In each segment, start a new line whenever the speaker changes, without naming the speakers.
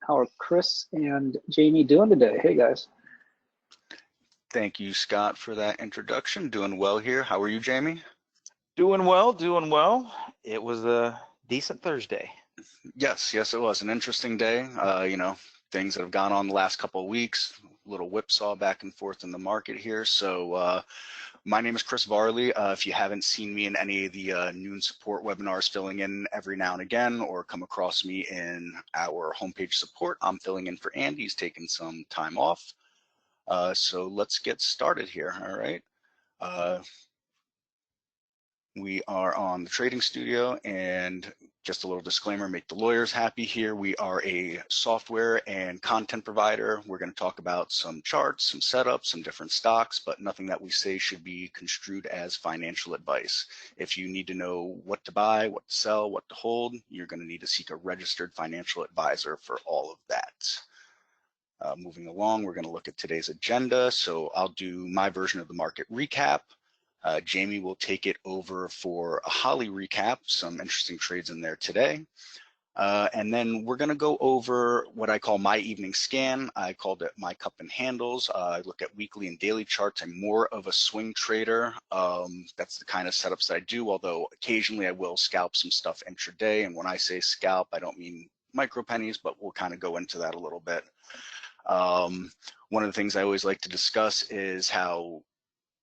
How are Chris and Jamie doing today? Hey guys.
Thank you, Scott, for that introduction. Doing well here. How are you, Jamie?
Doing well, doing well. It was a decent Thursday.
Yes, it was an interesting day. Things that have gone on the last couple of weeks, little whipsaw back and forth in the market here. So my name is Chris Varley. If you haven't seen me in any of the noon support webinars filling in every now and again, or come across me in our homepage support, I'm filling in for Andy. He's taking some time off. So let's get started here, all right? We are on the trading studio, and just a little disclaimer, make the lawyers happy here. We are a software and content provider. We're going to talk about some charts, some setups, some different stocks, but nothing that we say should be construed as financial advice. If you need to know what to buy, what to sell, what to hold, you're going to need to seek a registered financial advisor for all of that. Moving along, we're going to look at today's agenda. So I'll do my version of the market recap. Jamie will take it over for a Holly recap, some interesting trades in there today. And then we're going to go over what I call my evening scan. I called it my cup and handles. I look at weekly and daily charts. I'm more of a swing trader. That's the kind of setups that I do, although occasionally I will scalp some stuff intraday. And when I say scalp, I don't mean micro pennies, but we'll kind of go into that a little bit. One of the things I always like to discuss is how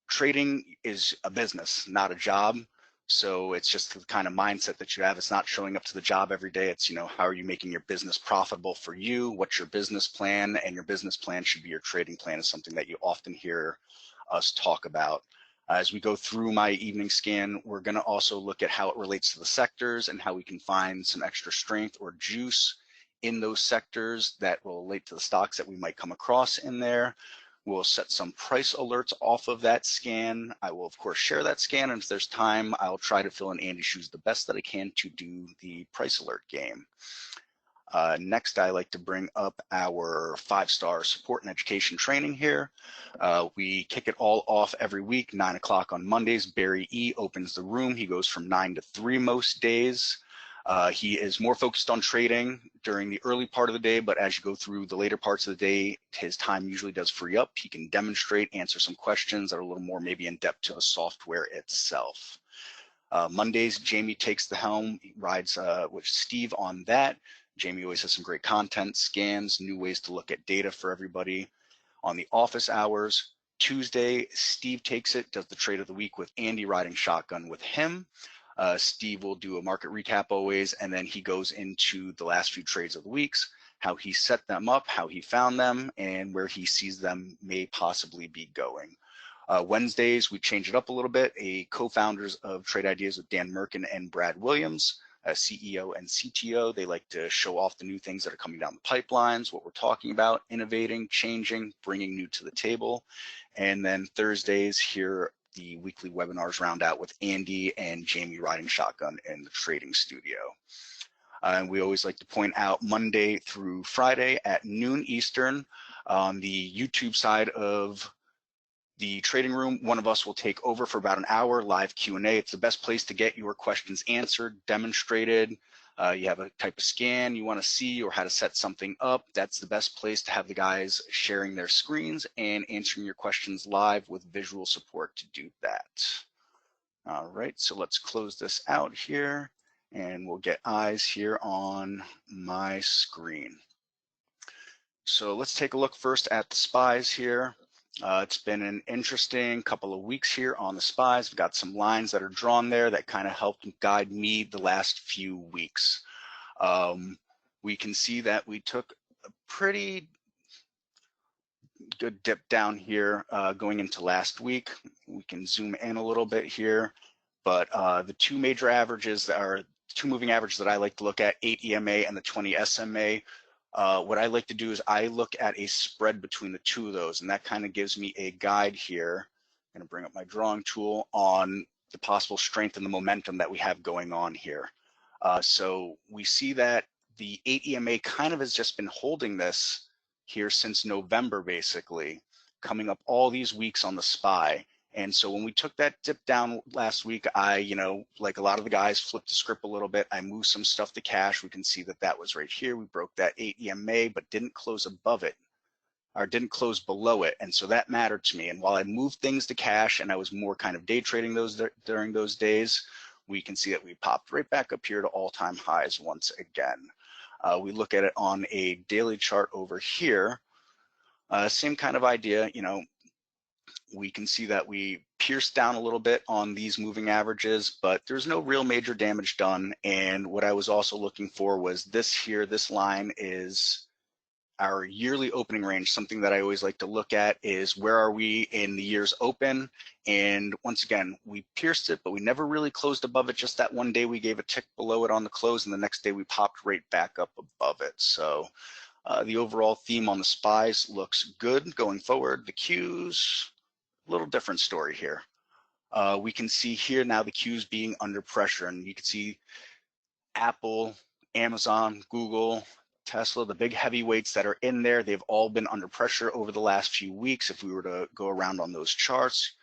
trading is a business, not a job. So it's just the kind of mindset that you have. It's not showing up to the job every day. It's, how are you making your business profitable for you? What's your business plan? And your business plan should be your trading plan, is something that you often hear us talk about. As we go through my evening scan, we're going to also look at how it relates to the sectors and how we can find some extra strength or juice in those sectors that will relate to the stocks that we might come across in there. We'll set some price alerts off of that scan. I will, of course, share that scan, and if there's time, I'll try to fill in Andy's shoes the best that I can to do the price alert game. Next, I like to bring up our 5-star support and education training here. We kick it all off every week, 9 o'clock on Mondays. Barry E. opens the room. He goes from 9 to 3 most days. He is more focused on trading during the early part of the day, but as you go through the later parts of the day, his time usually does free up. He can demonstrate, answer some questions that are a little more maybe in depth to the software itself. Mondays, Jamie takes the helm, he rides with Steve on that. Jamie always has some great content, scans, new ways to look at data for everybody. On the office hours, Tuesday, Steve takes it, does the trade of the week with Andy riding shotgun with him. Steve will do a market recap always, and then he goes into the last few trades of the weeks, how he set them up, how he found them, and where he sees them may possibly be going. Wednesdays, we change it up a little bit. Co-founders of Trade Ideas with Dan Merkin and Brad Williams, CEO and CTO. They like to show off the new things that are coming down the pipelines, what we're talking about, innovating, changing, bringing new to the table. And then Thursdays, here the weekly webinars round out with Andy and Jamie riding shotgun in the trading studio. And we always like to point out Monday through Friday at noon Eastern on the YouTube side of the trading room, one of us will take over for about an hour, live Q&A. It's the best place to get your questions answered, demonstrated. You have a type of scan you want to see or how to set something up. That's the best place to have the guys sharing their screens and answering your questions live with visual support to do that. All right, so let's close this out here and we'll get eyes here on my screen. So let's take a look first at the SPYs here. It's been an interesting couple of weeks here on the SPYs. We've got some lines that are drawn there that kind of helped guide me the last few weeks. We can see that we took a pretty good dip down here going into last week. We can zoom in a little bit here, but the two major averages that are two moving averages that I like to look at, 8 EMA and the 20 SMA. What I like to do is I look at a spread between the two of those, and that kind of gives me a guide here. I'm going to bring up my drawing tool on the possible strength and the momentum that we have going on here. So we see that the 8 EMA kind of has just been holding this here since November, basically, coming up all these weeks on the SPY. And so when we took that dip down last week, I, like a lot of the guys, flipped the script a little bit. I moved some stuff to cash. We can see that that was right here. We broke that 8 EMA, but didn't close above it, or didn't close below it. And so that mattered to me. And while I moved things to cash and I was more kind of day trading those during those days, we can see that we popped right back up here to all-time highs once again. We look at it on a daily chart over here. Same kind of idea, we can see that we pierced down a little bit on these moving averages, but there's no real major damage done. And what I was also looking for was this here. This line is our yearly opening range. Something that I always like to look at is where are we in the year's open. And once again, we pierced it, but we never really closed above it. Just that one day we gave a tick below it on the close, and the next day we popped right back up above it. So the overall theme on the SPYs looks good going forward. The Qs, a little different story here. We can see here now the Qs being under pressure, and you can see Apple, Amazon, Google, Tesla, the big heavyweights that are in there, they've all been under pressure over the last few weeks. If we were to go around on those charts,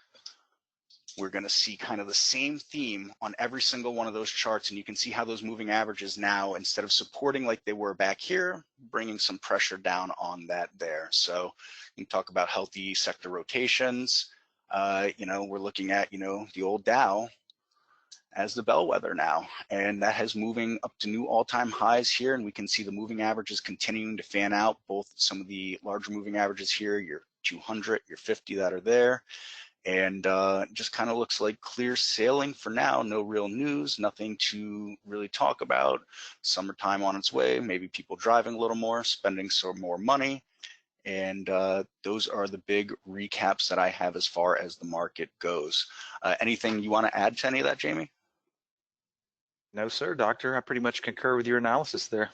we're going to see kind of the same theme on every single one of those charts, and you can see how those moving averages now, instead of supporting like they were back here, bringing some pressure down on that there. So you can talk about healthy sector rotations. We're looking at, the old Dow as the bellwether now, and that has moving up to new all-time highs here, and we can see the moving averages continuing to fan out, both some of the larger moving averages here, your 200, your 50 that are there, and just kind of looks like clear sailing for now. No real news, nothing to really talk about. Summertime on its way, maybe people driving a little more, spending some more money, and those are the big recaps that I have as far as the market goes. Anything you want to add to any of that, Jamie?
No, sir, doctor. I pretty much concur with your analysis there.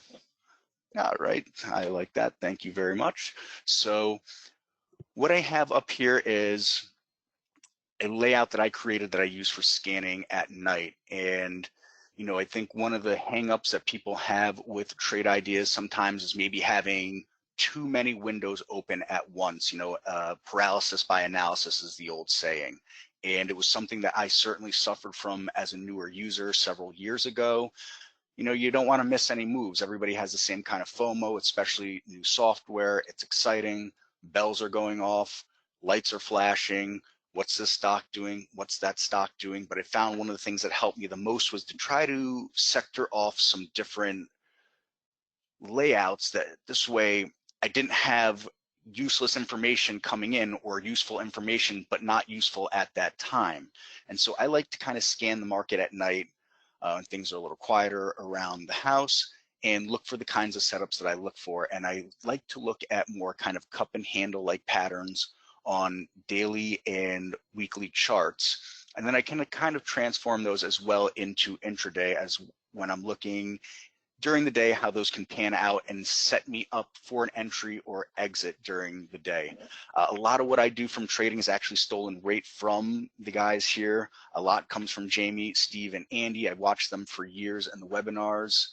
All right, I like that. Thank you very much. So what I have up here is a layout that I created that I use for scanning at night. And, I think one of the hangups that people have with trade ideas sometimes is maybe having too many windows open at once. Paralysis by analysis is the old saying. And it was something that I certainly suffered from as a newer user several years ago. You don't want to miss any moves. Everybody has the same kind of FOMO, especially new software. It's exciting. Bells are going off. Lights are flashing. What's this stock doing? What's that stock doing? But I found one of the things that helped me the most was to try to sector off some different layouts, that this way I didn't have useless information coming in or useful information but not useful at that time. And so I like to kind of scan the market at night when things are a little quieter around the house, and look for the kinds of setups that I look for. And I like to look at more kind of cup and handle like patterns on daily and weekly charts. And then I can kind of transform those as well into intraday, as when I'm looking during the day how those can pan out and set me up for an entry or exit during the day. A lot of what I do from trading is actually stolen right from the guys here. A lot comes from Jamie, Steve, and Andy. I've watched them for years in the webinars.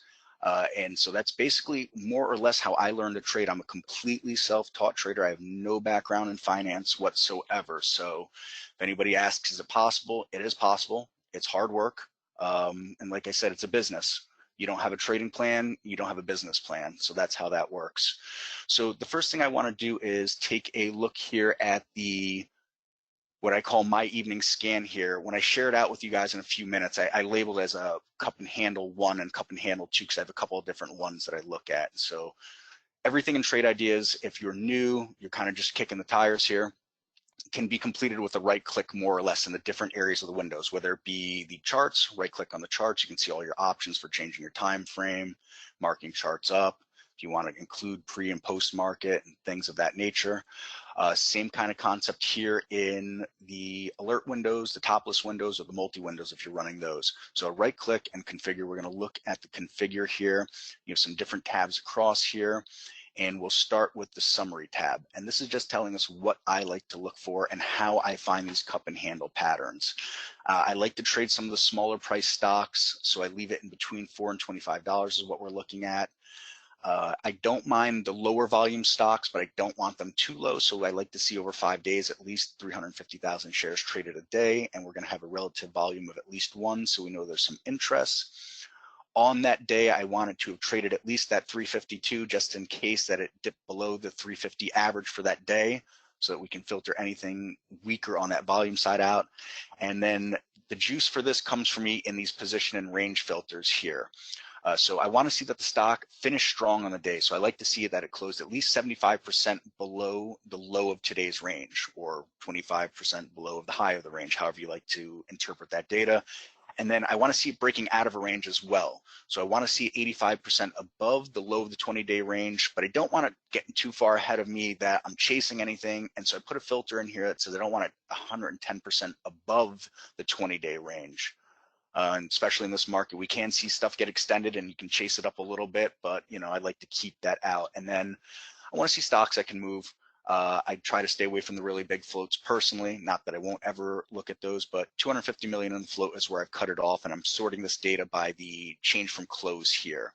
And so that's basically more or less how I learned to trade. I'm a completely self-taught trader. I have no background in finance whatsoever. So if anybody asks, is it possible? It is possible. It's hard work. And like I said, it's a business. You don't have a trading plan, you don't have a business plan. So that's how that works. So the first thing I want to do is take a look here at what I call my evening scan here. When I share it out with you guys in a few minutes, I labeled as a cup and handle 1 and cup and handle 2 because I have a couple of different ones that I look at. So everything in trade ideas, if you're new, you're kind of just kicking the tires here, can be completed with a right click more or less in the different areas of the windows, whether it be the charts. Right click on the charts, you can see all your options for changing your time frame, marking charts up, if you want to include pre and post market and things of that nature. Same kind of concept here in the alert windows, the topless windows, or the multi windows if you're running those. So right click and configure. We're going to look at the configure here. You have some different tabs across here, and we'll start with the summary tab. And this is just telling us what I like to look for and how I find these cup and handle patterns. I like to trade some of the smaller price stocks, so I leave it in between $4 and $25 is what we're looking at. I don't mind the lower volume stocks, but I don't want them too low. So I like to see over 5 days at least 350,000 shares traded a day, and we're going to have a relative volume of at least 1, so we know there's some interest. On that day, I wanted to have traded at least that 352 just in case that it dipped below the 350 average for that day, so that we can filter anything weaker on that volume side out. And then the juice for this comes for me in these position and range filters here. So I want to see that the stock finished strong on the day. So I like to see that it closed at least 75% below the low of today's range, or 25% below of the high of the range, however you like to interpret that data. And then I want to see it breaking out of a range as well. So I want to see 85% above the low of the 20-day range, but I don't want it getting too far ahead of me that I'm chasing anything. And so I put a filter in here that says I don't want it 110% above the 20-day range. And especially in this market, we can see stuff get extended and you can chase it up a little bit, but I like to keep that out. And then I want to see stocks that can move. I try to stay away from the really big floats personally, not that I won't ever look at those, but 250 million in the float is where I've cut it off, and I'm sorting this data by the change from close here.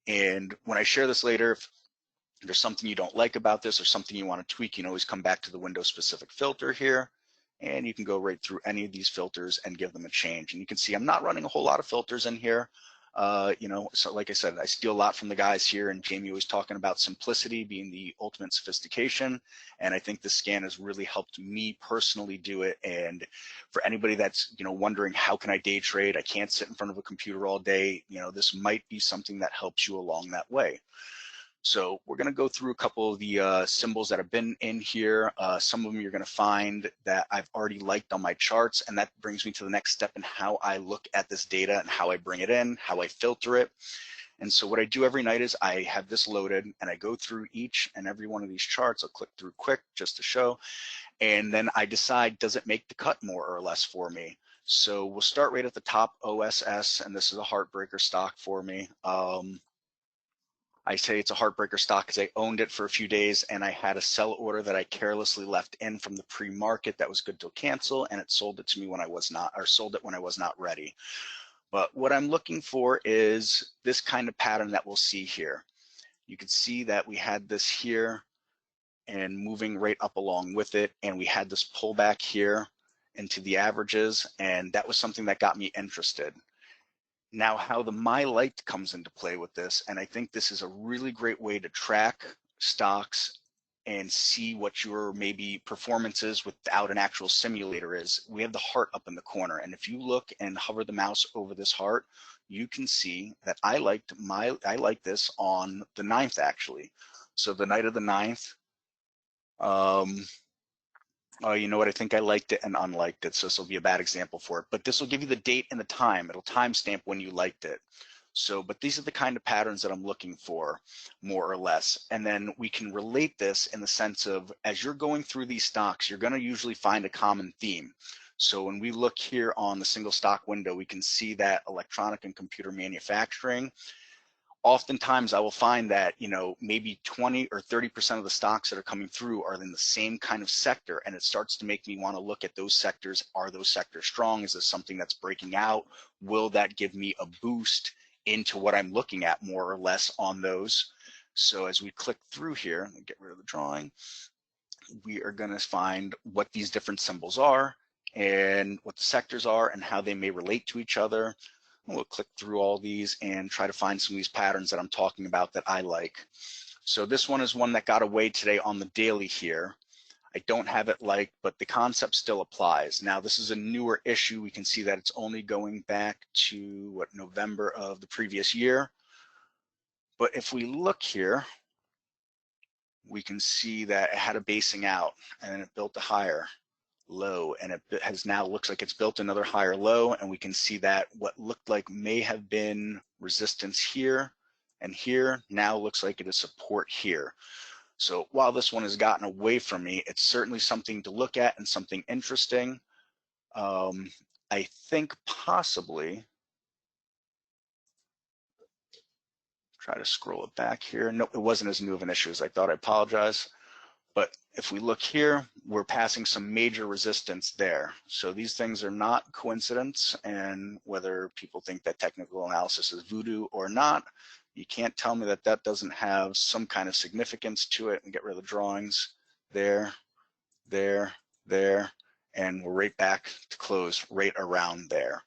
And when I share this later, if there's something you don't like about this or something you want to tweak, you can always come back to the window specific filter here, and you can go right through any of these filters and give them a change. And you can see I'm not running a whole lot of filters in here. So like I said, I steal a lot from the guys here, and Jamie was talking about simplicity being the ultimate sophistication. And I think this scan has really helped me personally do it. And for anybody that's, wondering how can I day trade? I can't sit in front of a computer all day. This might be something that helps you along that way. So we're going to go through a couple of the symbols that have been in here. Some of them you're going to find that I've already liked on my charts, and that brings me to the next step in how I look at this data and how I bring it in, how I filter it. And so what I do every night is I have this loaded and I go through each and every one of these charts. I'll click through quick just to show, and then I decide, does it make the cut more or less for me? So we'll start right at the top, OSS, and this is a heartbreaker stock for me. I say it's a heartbreaker stock because I owned it for a few days and I had a sell order that I carelessly left in from the pre-market that was good to cancel, and it sold it to me when I was not, or sold it when I was not ready. But what I'm looking for is this kind of pattern that we'll see here. You can see that we had this here and moving right up along with it, and we had this pullback here into the averages, and that was something that got me interested. Now, how the My Light comes into play with this, and I think this is a really great way to track stocks and see what your maybe performance is without an actual simulator is. We have the heart up in the corner, and if you look and hover the mouse over this heart, you can see that I like this on the 9th actually. So the night of the 9th, oh, you know what? I think I liked it and unliked it. So this will be a bad example for it. But this will give you the date and the time. It'll timestamp when you liked it. So, but these are the kind of patterns that I'm looking for, more or less. And then we can relate this in the sense of, as you're going through these stocks, you're going to usually find a common theme. So when we look here on the single stock window, we can see that electronic and computer manufacturing. Oftentimes I will find that, maybe 20 or 30% of the stocks that are coming through are in the same kind of sector, and it starts to make me want to look at those sectors. Are those sectors strong? Is this something that's breaking out? Will that give me a boost into what I'm looking at more or less on those? So as we click through here, get rid of the drawing, we are going to find what these different symbols are and what the sectors are and how they may relate to each other. We'll click through all these and try to find some of these patterns that I'm talking about that I like. So this one is one that got away today on the daily here. I don't have it liked, but the concept still applies. Now this is a newer issue. We can see that it's only going back to November of the previous year. But if we look here, we can see that it had a basing out and then it built a higher low, and it has now looks like it's built another higher low, and we can see that what looked like may have been resistance here and here now looks like it is support here. So while this one has gotten away from me, it's certainly something to look at and something interesting. I think possibly, try to scroll it back here. Nope, it wasn't as new of an issue as I thought. I apologize. But if we look here, we're passing some major resistance there. So these things are not coincidence, and whether people think that technical analysis is voodoo or not, You can't tell me that that doesn't have some kind of significance to it. And get rid of the drawings. There, there, there, and we're right back to close right around there.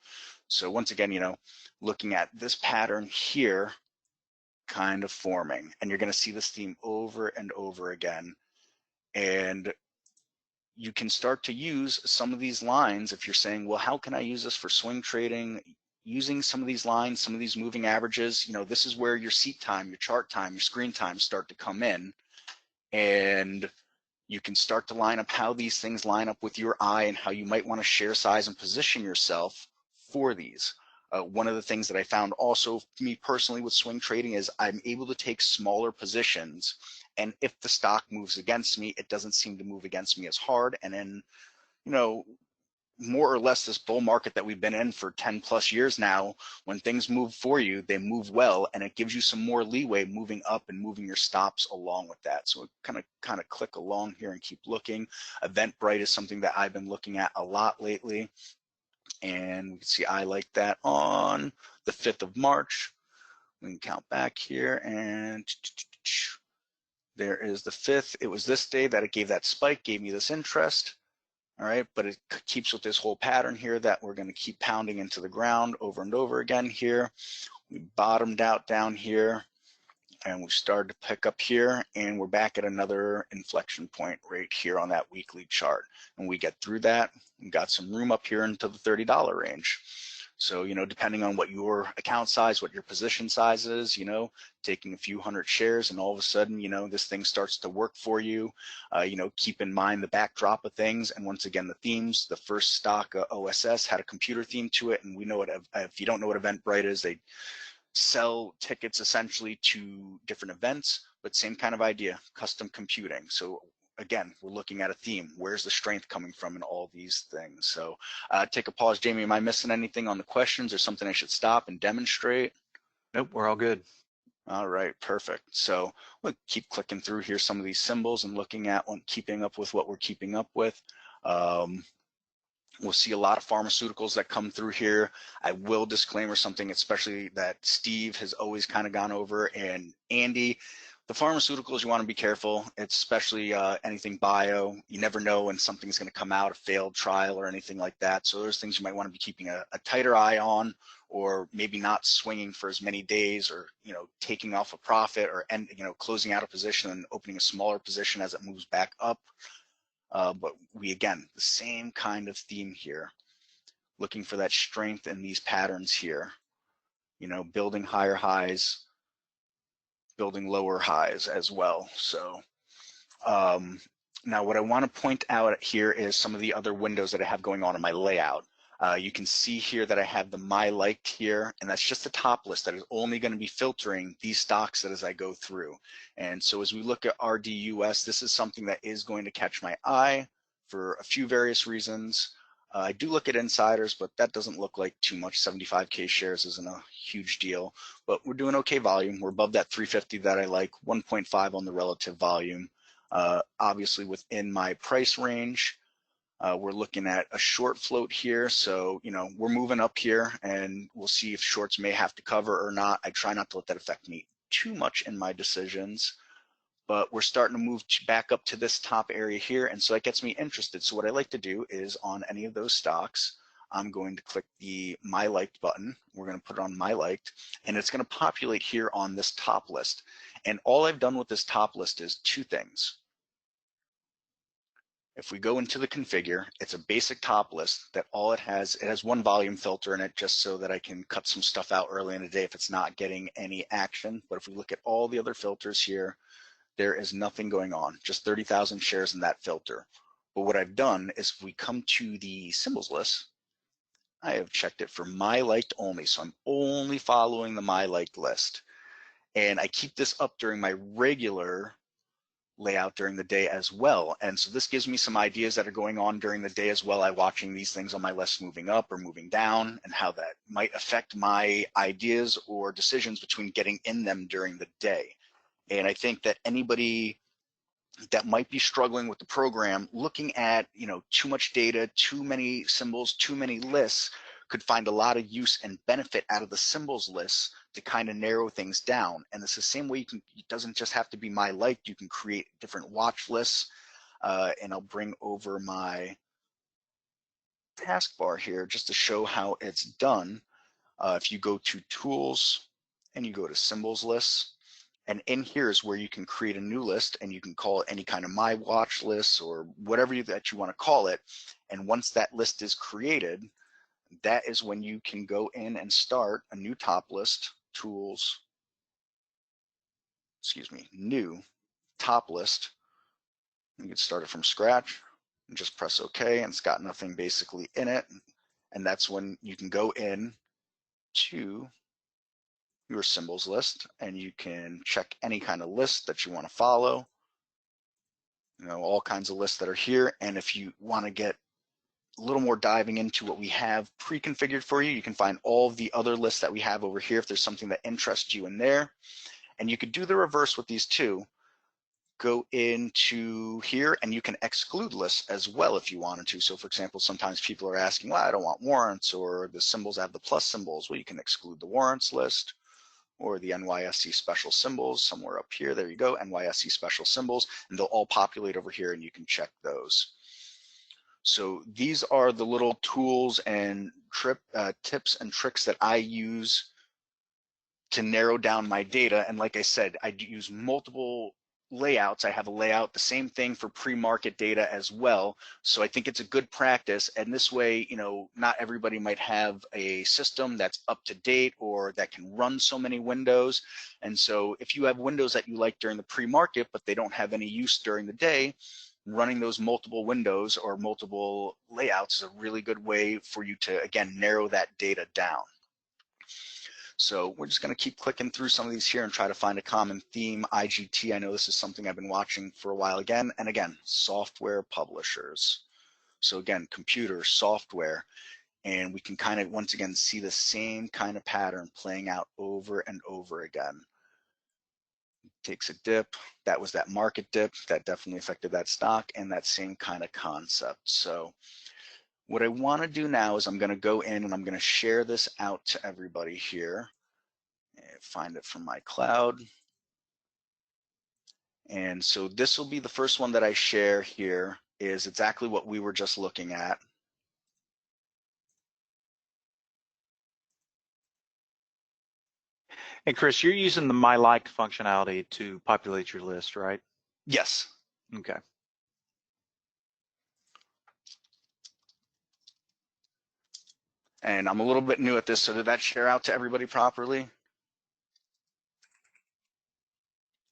So once again, you know, looking at this pattern here, kind of forming, and you're going to see this theme over and over again. And you can start to use some of these lines if you're saying, well, how can I use this for swing trading? Using some of these lines, some of these moving averages, you know, this is where your seat time, your chart time, your screen time start to come in. And you can start to line up how these things line up with your eye and how you might want to share size and position yourself for these. One of the things that I found also me personally with swing trading is I'm able to take smaller positions, and if the stock moves against me, it doesn't seem to move against me as hard. And then, you know, more or less this bull market that we've been in for 10 plus years now, when things move for you, they move well, and it gives you some more leeway moving up and moving your stops along with that. So kind of click along here and keep looking. Eventbrite is something that I've been looking at a lot lately, and we can see I like that on the 5th of March. We can count back here, and there is the 5th. It was this day that it gave that spike, gave me this interest. All right, but it keeps with this whole pattern here that we're going to keep pounding into the ground over and over again here. We bottomed out down here, and we started to pick up here, and we're back at another inflection point right here on that weekly chart. And we get through that, we got some room up here into the $30 range. So, you know, depending on what your account size, what your position size is, you know, taking a few hundred shares and all of a sudden, you know, this thing starts to work for you. You know, keep in mind the backdrop of things. And once again, the themes, the first stock OSS had a computer theme to it. And we know what, if you don't know what Eventbrite is, they sell tickets essentially to different events, but same kind of idea, custom computing. So again, we're looking at a theme. Where's the strength coming from in all these things? So take a pause. Jamie, am I missing anything on the questions or something I should stop and demonstrate?
Nope, we're all good.
All right, perfect. So we'll keep clicking through here some of these symbols and looking at keeping up with what we're keeping up with. We'll see a lot of pharmaceuticals that come through here. I will disclaimer something, especially that Steve has always kind of gone over, and Andy. The pharmaceuticals, you want to be careful. It's especially anything bio. You never know when something's going to come out, a failed trial or anything like that. So there's things you might want to be keeping a tighter eye on, or maybe not swinging for as many days, or, you know, taking off a profit, or you know, closing out a position and opening a smaller position as it moves back up. But we, again, the same kind of theme here, looking for that strength in these patterns here, you know, building higher highs, building lower highs as well. So now what I want to point out here is some of the other windows that I have going on in my layout. You can see here that I have the My Liked here, and that's just the top list that is only going to be filtering these stocks that as I go through. And so as we look at RDUS, this is something that is going to catch my eye for a few various reasons. I do look at insiders, but that doesn't look like too much. 75K shares isn't a huge deal, but we're doing okay volume. We're above that 350 that I like, 1.5 on the relative volume. Obviously within my price range. We're looking at a short float here, so, you know, we're moving up here, and we'll see if shorts may have to cover or not. I try not to let that affect me too much in my decisions, but we're starting to move back up to this top area here, and so that gets me interested. So what I like to do is, on any of those stocks, I'm going to click the My Liked button. We're going to put it on My Liked, and it's going to populate here on this top list. And all I've done with this top list is two things. If we go into the configure, it's a basic top list that all it has one volume filter in it, just so that I can cut some stuff out early in the day if it's not getting any action. But if we look at all the other filters here, there is nothing going on, just 30,000 shares in that filter. But what I've done is, if we come to the symbols list, I have checked it for My Liked only. So I'm only following the My Liked list. And I keep this up during my regular layout during the day as well. And so this gives me some ideas that are going on during the day as well. I'm watching these things on my list moving up or moving down, and how that might affect my ideas or decisions between getting in them during the day. And I think that anybody that might be struggling with the program, looking at, you know, too much data, too many symbols, too many lists, could find a lot of use and benefit out of the symbols list to kind of narrow things down. And it's the same way it doesn't just have to be my liked, you can create different watch lists. And I'll bring over my taskbar here just to show how it's done. If you go to tools and you go to symbols lists, and in here is where you can create a new list, and you can call it any kind of my watch list or whatever that you want to call it. And once that list is created, that is when you can go in and start a new top list, tools, new top list. You can start it from scratch and just press OK, and it's got nothing basically in it. And that's when you can go in to your symbols list and you can check any kind of list that you want to follow. All kinds of lists that are here. And if you want to get a little more diving into what we have pre-configured for you, you can find all of the other lists that we have over here if there's something that interests you in there. And you could do the reverse with these too. Go into here and you can exclude lists as well if you wanted to. So for example, sometimes people are asking, well, I don't want warrants, or the symbols have the plus symbols. Well, you can exclude the warrants list, or the NYSE special symbols somewhere up here. There you go, NYSE special symbols, and they'll all populate over here and you can check those. So these are the little tools and tips and tricks that I use to narrow down my data. And like I said, I use multiple layouts. I have a layout, the same thing for pre-market data as well. So I think it's a good practice. And this way, not everybody might have a system that's up to date or that can run so many windows. And so if you have windows that you like during the pre-market, but they don't have any use during the day, running those multiple windows or multiple layouts is a really good way for you to, again, narrow that data down. So we're just going to keep clicking through some of these here and try to find a common theme. IGT, I know this is something I've been watching for a while again. And again, software publishers. So again, computer, software, and we can kind of, once again, see the same kind of pattern playing out over and over again. Takes a dip. That was that market dip. That definitely affected that stock, and that same kind of concept. So what I want to do now is I'm going to go in and I'm going to share this out to everybody here. Find it from my cloud. And so this will be the first one that I share here, is exactly what we were just looking at.
And Chris, you're using the My Liked functionality to populate your list, right?
Yes.
Okay.
And I'm a little bit new at this, so did that share out to everybody properly?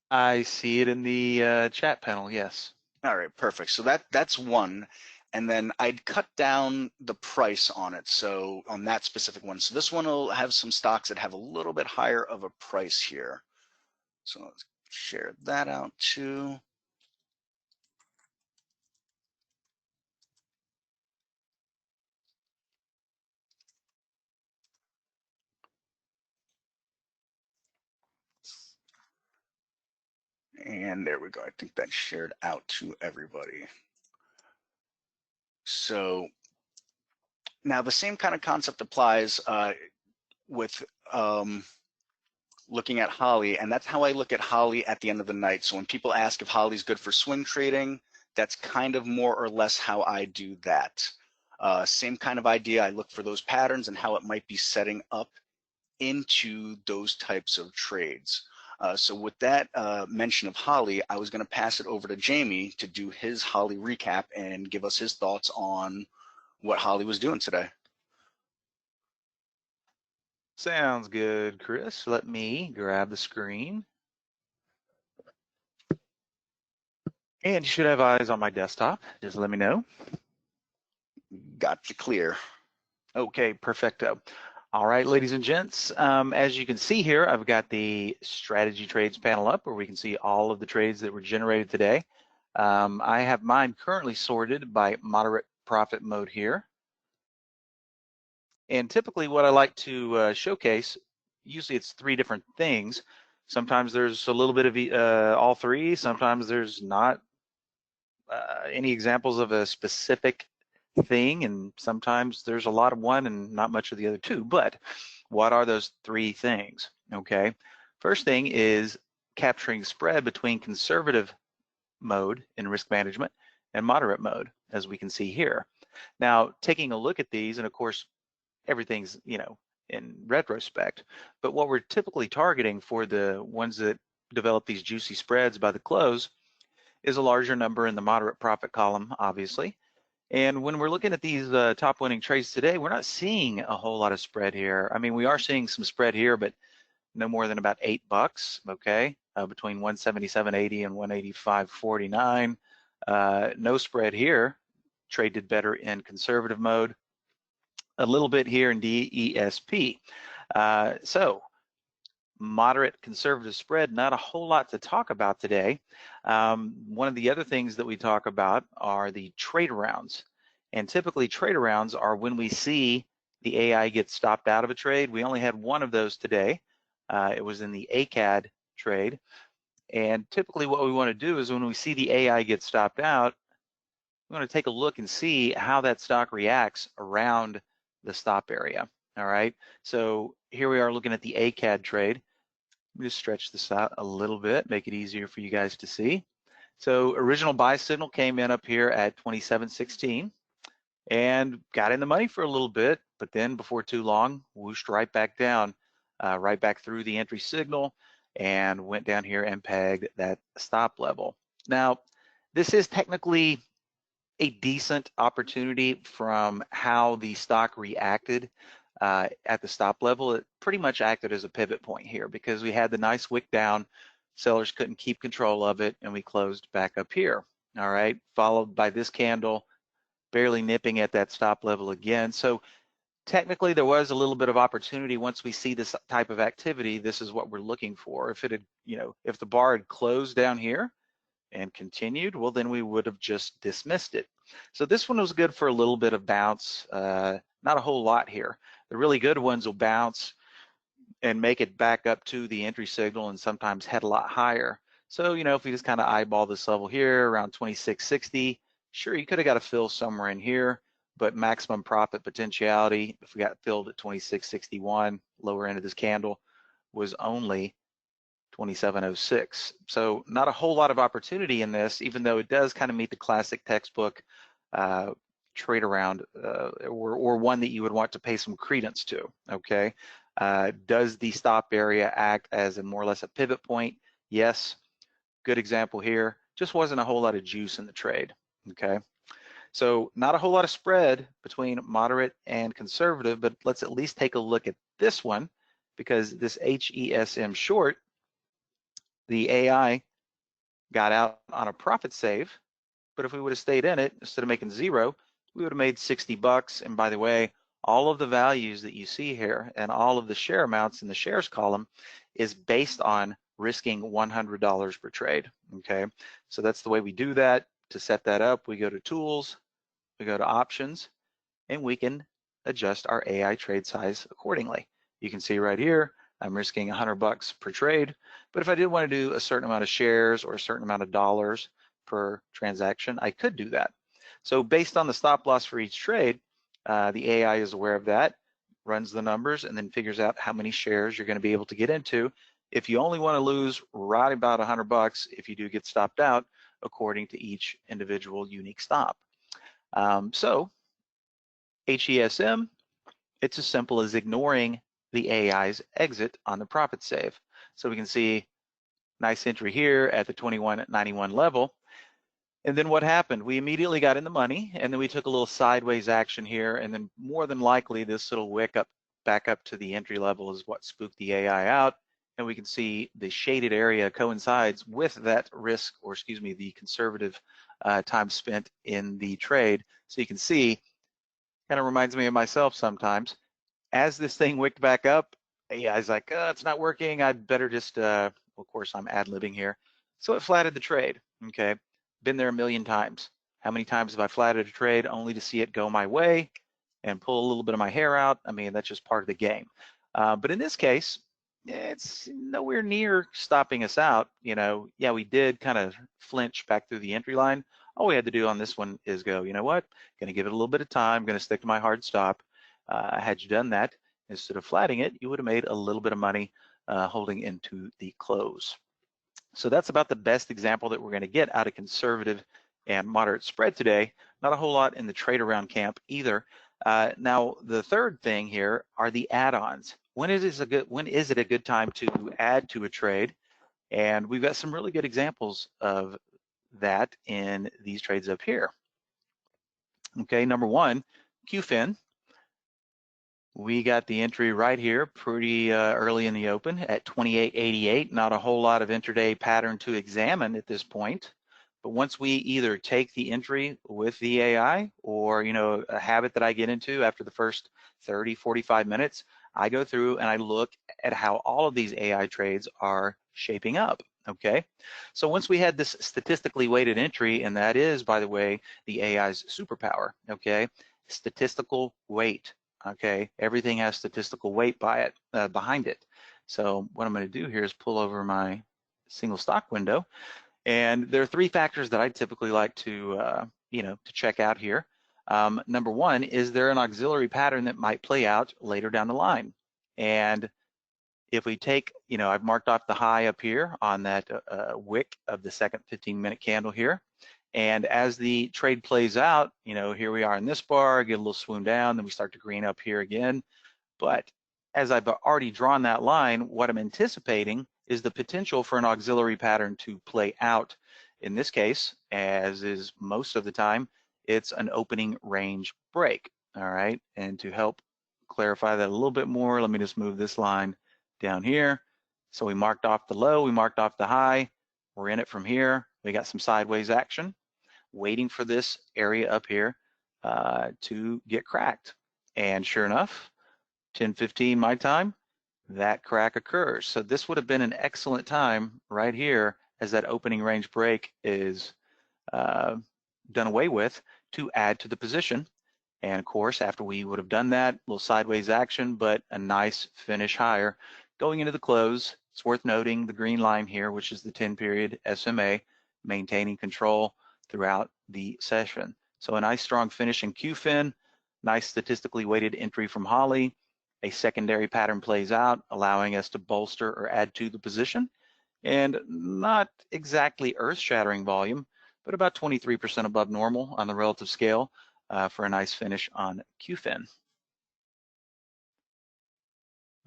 I see it in the chat panel, yes.
All right, perfect. So that's one. And then I'd cut down the price on it, so on that specific one. So this one will have some stocks that have a little bit higher of a price here. So let's share that out too. And there we go. I think that shared out to everybody. So now the same kind of concept applies with looking at Holly, and that's how I look at Holly at the end of the night. So when people ask if Holly's good for swing trading, that's kind of more or less how I do that. Same kind of idea. I look for those patterns and how it might be setting up into those types of trades. So with that mention of Holly, I was going to pass it over to Jamie to do his Holly recap and give us his thoughts on what Holly was doing today.
Sounds good, Chris. Let me grab the screen. And you should have eyes on my desktop. Just let me know.
Got you clear.
Okay, perfecto. All right, ladies and gents, as you can see here, I've got the strategy trades panel up where we can see all of the trades that were generated today. I have mine currently sorted by moderate profit mode here. And typically what I like to showcase, usually it's three different things. Sometimes there's a little bit of all three. Sometimes there's not any examples of a specific thing, and sometimes there's a lot of one and not much of the other two. But what are those three things? Okay, first thing is capturing spread between conservative mode in risk management and moderate mode, as we can see here. Now, taking a look at these, and of course, everything's, in retrospect, but what we're typically targeting for the ones that develop these juicy spreads by the close is a larger number in the moderate profit column, obviously. And when we're looking at these top winning trades today, we're not seeing a whole lot of spread here. I mean, we are seeing some spread here, but no more than about $8, okay, between 177.80 and 185.49. No spread here. Trade did better in conservative mode. A little bit here in DESP. So moderate conservative spread, not a whole lot to talk about today. One of the other things that we talk about are the trade arounds. And typically trade arounds are when we see the AI get stopped out of a trade. We only had one of those today. It was in the ACAD trade. And typically what we want to do is when we see the AI get stopped out, we want to take a look and see how that stock reacts around the stop area. All right, so here we are looking at the ACAD trade. Let me just stretch this out a little bit, make it easier for you guys to see. So original buy signal came in up here at 27.16 and got in the money for a little bit, but then before too long, whooshed right back down, right back through the entry signal and went down here and pegged that stop level. Now, this is technically a decent opportunity from how the stock reacted at the stop level. It pretty much acted as a pivot point here because we had the nice wick down, sellers couldn't keep control of it, and we closed back up here. All right, followed by this candle barely nipping at that stop level again. So technically there was a little bit of opportunity. Once we see this type of activity, this is what we're looking for. If it had, if the bar had closed down here and continued, well, then we would have just dismissed it. So this one was good for a little bit of bounce, not a whole lot here. The really good ones will bounce and make it back up to the entry signal and sometimes head a lot higher. So, if we just kind of eyeball this level here around 26.60, sure, you could have got a fill somewhere in here, but maximum profit potentiality, if we got filled at 26.61, lower end of this candle, was only 27.06. So not a whole lot of opportunity in this, even though it does kind of meet the classic textbook trade around or one that you would want to pay some credence to, okay? Does the stop area act as a more or less a pivot point? Yes, good example here. Just wasn't a whole lot of juice in the trade, okay? So not a whole lot of spread between moderate and conservative, but let's at least take a look at this one because this HESM short, the AI got out on a profit save, but if we would have stayed in it, instead of making zero, we would have made $60. And by the way, all of the values that you see here and all of the share amounts in the shares column is based on risking $100 per trade, okay? So that's the way we do that. To set that up, we go to tools, we go to options, and we can adjust our AI trade size accordingly. You can see right here, I'm risking $100 per trade, but if I did want to do a certain amount of shares or a certain amount of dollars per transaction, I could do that. So based on the stop loss for each trade, the AI is aware of that, runs the numbers, and then figures out how many shares you're going to be able to get into. If you only want to lose right about $100, if you do get stopped out, according to each individual unique stop. So HESM, it's as simple as ignoring the AI's exit on the profit save. So we can see nice entry here at the 21.91 level. And then what happened? We immediately got in the money, and then we took a little sideways action here, and then more than likely this little wick up back up to the entry level is what spooked the AI out. And we can see the shaded area coincides with that risk, or excuse me, the conservative time spent in the trade. So you can see, kind of reminds me of myself sometimes. As this thing wicked back up, AI is like, oh, it's not working. I'd better just, of course, I'm ad-libbing here. So it flatted the trade, okay? Been there a million times. How many times have I flatted a trade only to see it go my way and pull a little bit of my hair out? I mean, that's just part of the game. But in this case, it's nowhere near stopping us out. Yeah, we did kind of flinch back through the entry line. All we had to do on this one is go, you know what, going to give it a little bit of time, going to stick to my hard stop. Had you done that, instead of flatting it, you would have made a little bit of money holding into the close. So that's about the best example that we're going to get out of conservative and moderate spread today. Not a whole lot in the trade around camp either. Now, the third thing here are the add-ons. When is it a good time to add to a trade? And we've got some really good examples of that in these trades up here. Okay, number one, QFIN. We got the entry right here pretty early in the open at 28.88. Not a whole lot of intraday pattern to examine at this point. But once we either take the entry with the AI or, a habit that I get into after the first 30, 45 minutes, I go through and I look at how all of these AI trades are shaping up, okay? So once we had this statistically weighted entry, and that is, by the way, the AI's superpower, okay? Statistical weight. Okay, everything has statistical weight behind it. So what I'm going to do here is pull over my single stock window, and there are three factors that I typically like to to check out here. Number one, is there an auxiliary pattern that might play out later down the line? And if we take, I've marked off the high up here on that wick of the second 15-minute candle here. And as the trade plays out, here we are in this bar, get a little swoon down, then we start to green up here again. But as I've already drawn that line, what I'm anticipating is the potential for an auxiliary pattern to play out. In this case, as is most of the time, it's an opening range break, all right? And to help clarify that a little bit more, let me just move this line down here. So we marked off the low, we marked off the high, we're in it from here. We got some sideways action, waiting for this area up here to get cracked. And sure enough, 10:15 my time, that crack occurs. So this would have been an excellent time right here as that opening range break is done away with to add to the position. And of course, after we would have done that, a little sideways action, but a nice finish higher. Going into the close, it's worth noting the green line here, which is the 10-period SMA, maintaining control throughout the session. So a nice strong finish in QFIN, nice statistically weighted entry from Holly. A secondary pattern plays out, allowing us to bolster or add to the position. And not exactly earth-shattering volume, but about 23% above normal on the relative scale for a nice finish on QFIN.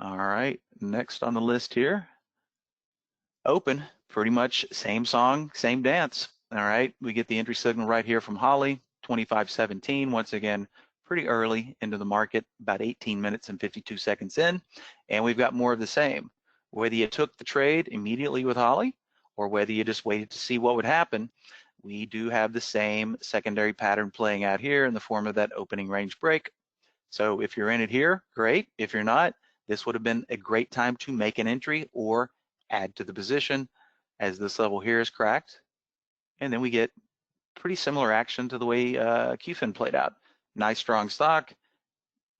All right, next on the list here, open, pretty much same song, same dance. All right, we get the entry signal right here from Holly, 25.17, once again, pretty early into the market, about 18 minutes and 52 seconds in, and we've got more of the same. Whether you took the trade immediately with Holly or whether you just waited to see what would happen, we do have the same secondary pattern playing out here in the form of that opening range break. So if you're in it here, great. If you're not, this would have been a great time to make an entry or add to the position as this level here is cracked. And then we get pretty similar action to the way QFIN played out. Nice strong stock,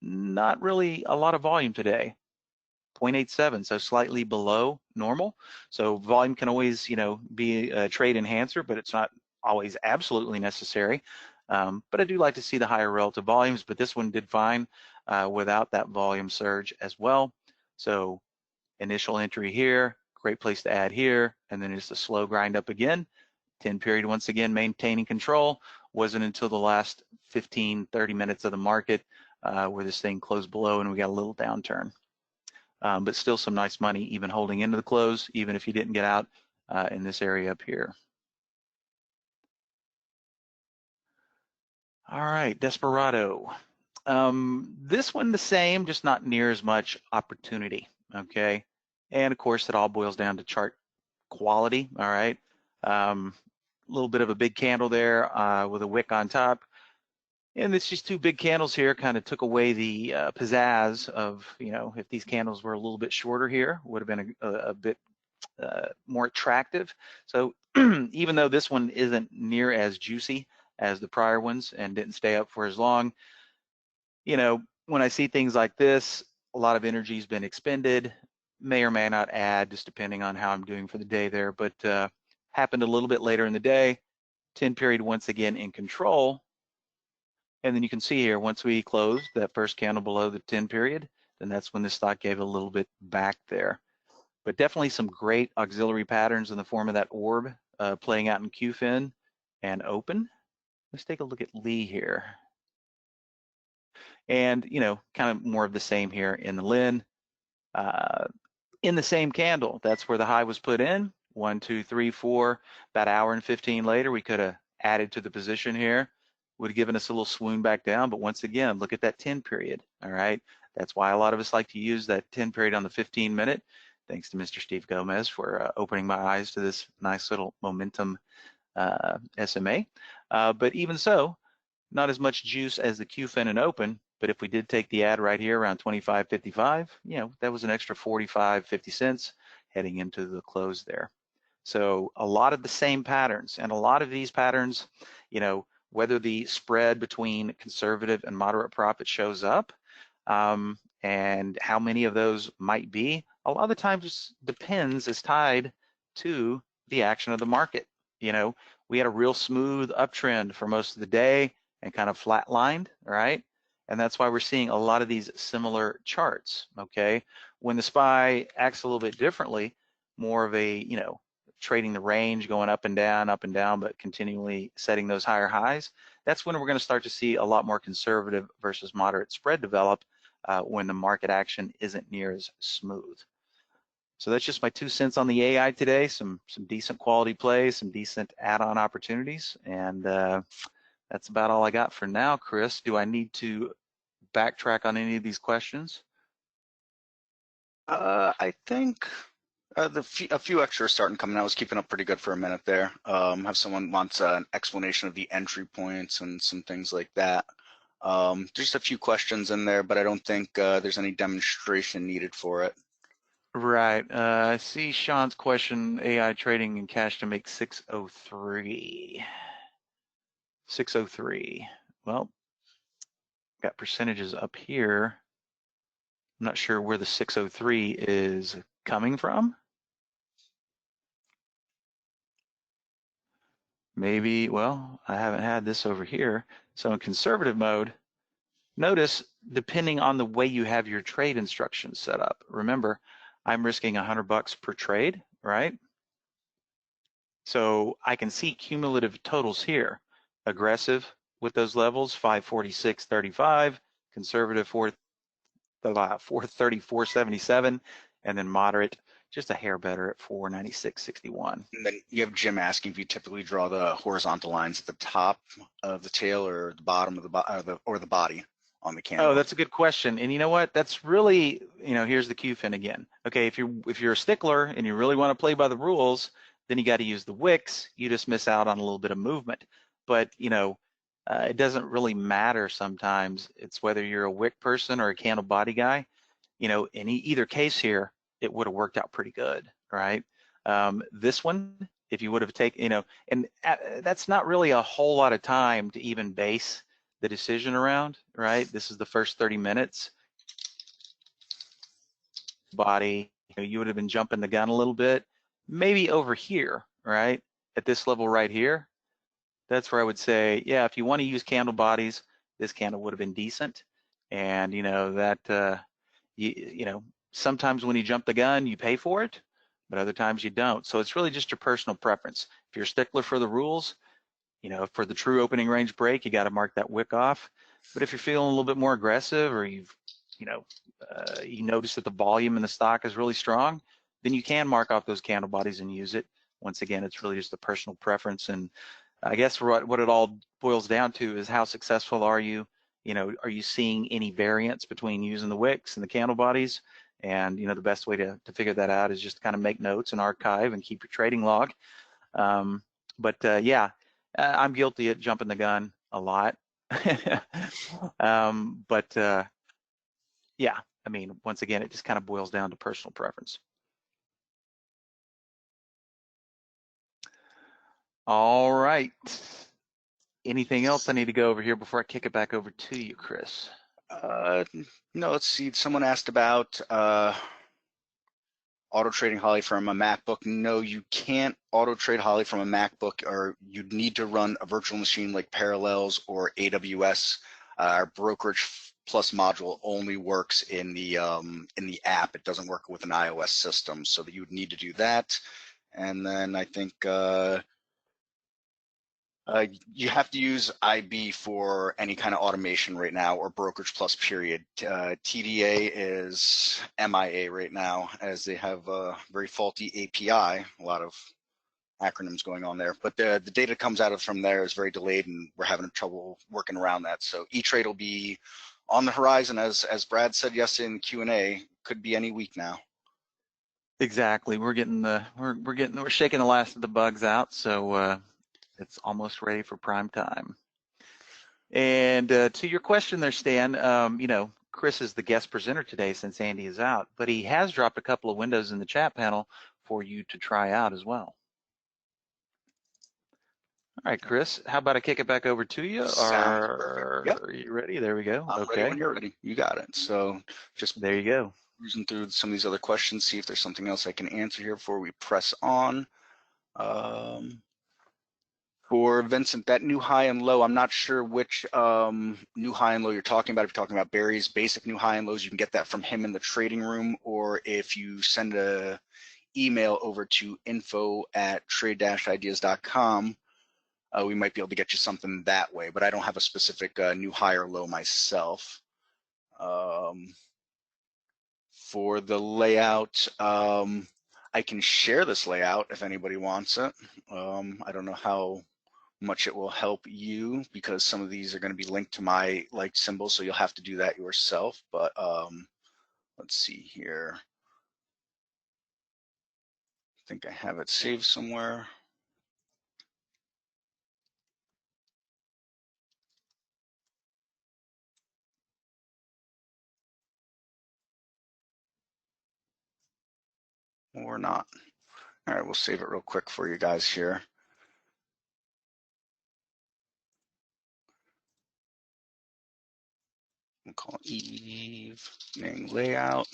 not really a lot of volume today. 0.87, so slightly below normal. So volume can always, be a trade enhancer, but it's not always absolutely necessary. But I do like to see the higher relative volumes, but this one did fine without that volume surge as well. So initial entry here, great place to add here, and then just a slow grind up again. 10-period once again maintaining control. Wasn't until the last 15, 30 minutes of the market where this thing closed below and we got a little downturn. But still some nice money even holding into the close, even if you didn't get out in this area up here. All right, Desperado. This one the same, just not near as much opportunity, okay? And of course, it all boils down to chart quality, all right? A little bit of a big candle there with a wick on top. And it's just two big candles here, kind of took away the pizzazz of, if these candles were a little bit shorter here, would have been a bit more attractive. So even though this one isn't near as juicy as the prior ones and didn't stay up for as long, when I see things like this, a lot of energy has been expended. may or may not add, just depending on how I'm doing for the day there, but happened a little bit later in the day. 10 period once again in control. And then you can see here, once we closed that first candle below the 10 period, then that's when the stock gave a little bit back there. But definitely some great auxiliary patterns in the form of that orb playing out in QFIN and open. Let's take a look at Lee here. And, you know, kind of more of the same here in the Lin. In the same candle, that's where the high was put in. 1, 2, 3, 4. About an hour and 15 later, we could have added to the position here. Would have given us a little swoon back down. But once again, look at that 10 period. All right. That's why a lot of us like to use that 10 period on the 15 minute. Thanks to Mr. Steve Gomez for opening my eyes to this nice little momentum SMA. But even so, not as much juice as the QFIN and open, but if we did take the ad right here around 25.55, you know, that was an extra 45.50 cents heading into the close there. So a lot of the same patterns, and a lot of these patterns, you know, whether the spread between conservative and moderate profit shows up, and how many of those might be, a lot of the times depends, is tied to the action of the market. You know, we had a real smooth uptrend for most of the day and kind of flatlined, right? And that's why we're seeing a lot of these similar charts, okay? When the SPY acts a little bit differently, more of a, you know, trading the range, going up and down, but continually setting those higher highs, that's when we're going to start to see a lot more conservative versus moderate spread develop when the market action isn't near as smooth. So that's just my 2 cents on the AI today, some decent quality plays, some decent add-on opportunities, and that's about all I got for now. Chris, do I need to backtrack on any of these questions?
I think a few extras starting coming out. I was keeping up pretty good for a minute there. Have someone wants an explanation of the entry points and some things like that. Just a few questions in there, but I don't think there's any demonstration needed for it.
Right. I see Sean's question, AI trading in cash to make 603. 603. Well, got percentages up here. I'm not sure where the 603 is coming from. Maybe, well, I haven't had this over here. So in conservative mode, notice, depending on the way you have your trade instructions set up, remember, I'm risking $100 per trade, right? So I can see cumulative totals here. Aggressive with those levels, 546.35, conservative 434.77, and then moderate, just a hair better at 496.61.
And then you have Jim asking if you typically draw the horizontal lines at the top of the tail or the bottom of the body on the candle.
Oh, that's a good question. And you know what? That's really, you know, here's the QFIN again. Okay, if you're a stickler and you really want to play by the rules, then you got to use the wicks. You just miss out on a little bit of movement. But you know, it doesn't really matter sometimes. It's whether you're a wick person or a candle body guy. You know, in either case here, it would have worked out pretty good, right? This one, if you would have taken, you know, and that's not really a whole lot of time to even base the decision around, right? This is the first 30 minutes. Body, you know, you would have been jumping the gun a little bit, maybe over here, right? At this level right here, that's where I would say, yeah, if you want to use candle bodies, this candle would have been decent. And you know that you know, sometimes when you jump the gun, you pay for it, but other times you don't. So it's really just your personal preference. If you're a stickler for the rules, you know, for the true opening range break, you got to mark that wick off. But if you're feeling a little bit more aggressive, or you notice that the volume in the stock is really strong, then you can mark off those candle bodies and use it. Once again, it's really just a personal preference. And I guess what it all boils down to is how successful are you? You know, are you seeing any variance between using the wicks and the candle bodies? And you know, the best way to figure that out is just to kind of make notes and archive and keep your trading log. Yeah, I'm guilty at jumping the gun a lot. Yeah, I mean, once again, it just kind of boils down to personal preference. All right. Anything else I need to go over here before I kick it back over to you, Chris?
No, let's see. Someone asked about auto trading Holly from a MacBook. No, you can't auto trade Holly from a MacBook, or you'd need to run a virtual machine like Parallels or AWS. Our brokerage plus module only works in the app. It doesn't work with an iOS system, so that you would need to do that. And then I think you have to use IB for any kind of automation right now, or brokerage plus period. TDA is MIA right now, as they have a very faulty API, a lot of acronyms going on there. But the data comes out of from there is very delayed, and we're having trouble working around that. So E-Trade will be on the horizon, as Brad said yesterday in the Q&A, could be any week now.
Exactly. We're shaking the last of the bugs out, so it's almost ready for prime time. And to your question there, Stan, you know, Chris is the guest presenter today since Andy is out, but he has dropped a couple of windows in the chat panel for you to try out as well. All right, Chris, how about I kick it back over to you?
Sounds perfect. Yep.
Are you ready? There we go.
I'm
okay.
ready when you're ready. You got it. So just
there you go.
Cruising through some of these other questions, see if there's something else I can answer here before we press on. For Vincent, that new high and low, I'm not sure which new high and low you're talking about. If you're talking about Barry's basic new high and lows, you can get that from him in the trading room, or if you send a email over to info@trade-ideas.com, we might be able to get you something that way, but I don't have a specific new high or low myself. For the layout, I can share this layout if anybody wants it. I don't know how much it will help you, because some of these are going to be linked to my like symbol, so you'll have to do that yourself. But let's see here. I think I have it saved somewhere. Or not. All right, we'll save it real quick for you guys here. We'll call it evening layout.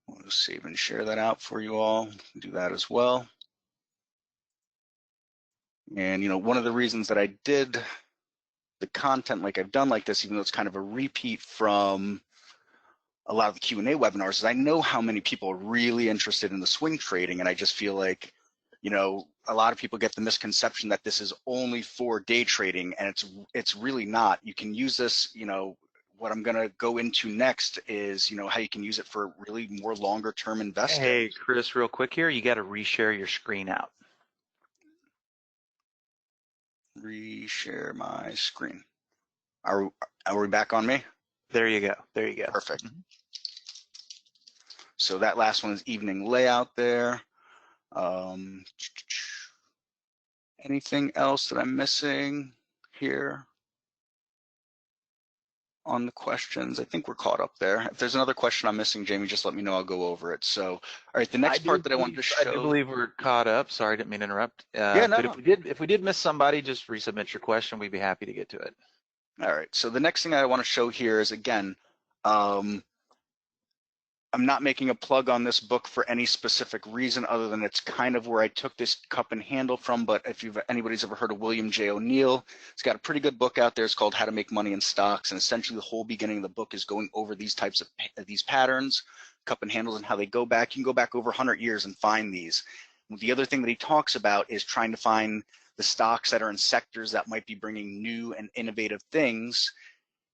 We'll save and share that out for you all. Do that as well. And you know, one of the reasons that I did the content like I've done like this, even though it's kind of a repeat from a lot of the Q&A webinars, is I know how many people are really interested in the swing trading, and I just feel like, you know, a lot of people get the misconception that this is only for day trading, and it's really not. You can use this, you know, what I'm going to go into next is, you know, how you can use it for really more longer term investing.
Hey, Chris, real quick here, you got to reshare your screen out.
Reshare my screen. Are we back on me?
There you go. There you go.
Perfect. So that last one is evening layout there. Anything else that I'm missing here on the questions? I think we're caught up there. If there's another question I'm missing, Jamie, just let me know. I'll go over it. So, all right, the next part that I wanted to show.
I do believe we're caught up. Sorry, didn't mean to interrupt.
Yeah, no,
but if we did miss somebody, just resubmit your question. We'd be happy to get to it.
All right. So the next thing I want to show here is, again, I'm not making a plug on this book for any specific reason other than it's kind of where I took this cup and handle from. But if anybody's ever heard of William J. O'Neill, it's got a pretty good book out there. It's called How to Make Money in Stocks. And essentially the whole beginning of the book is going over these types of these patterns, cup and handles, and how they go back. You can go back over 100 years and find these. The other thing that he talks about is trying to find the stocks that are in sectors that might be bringing new and innovative things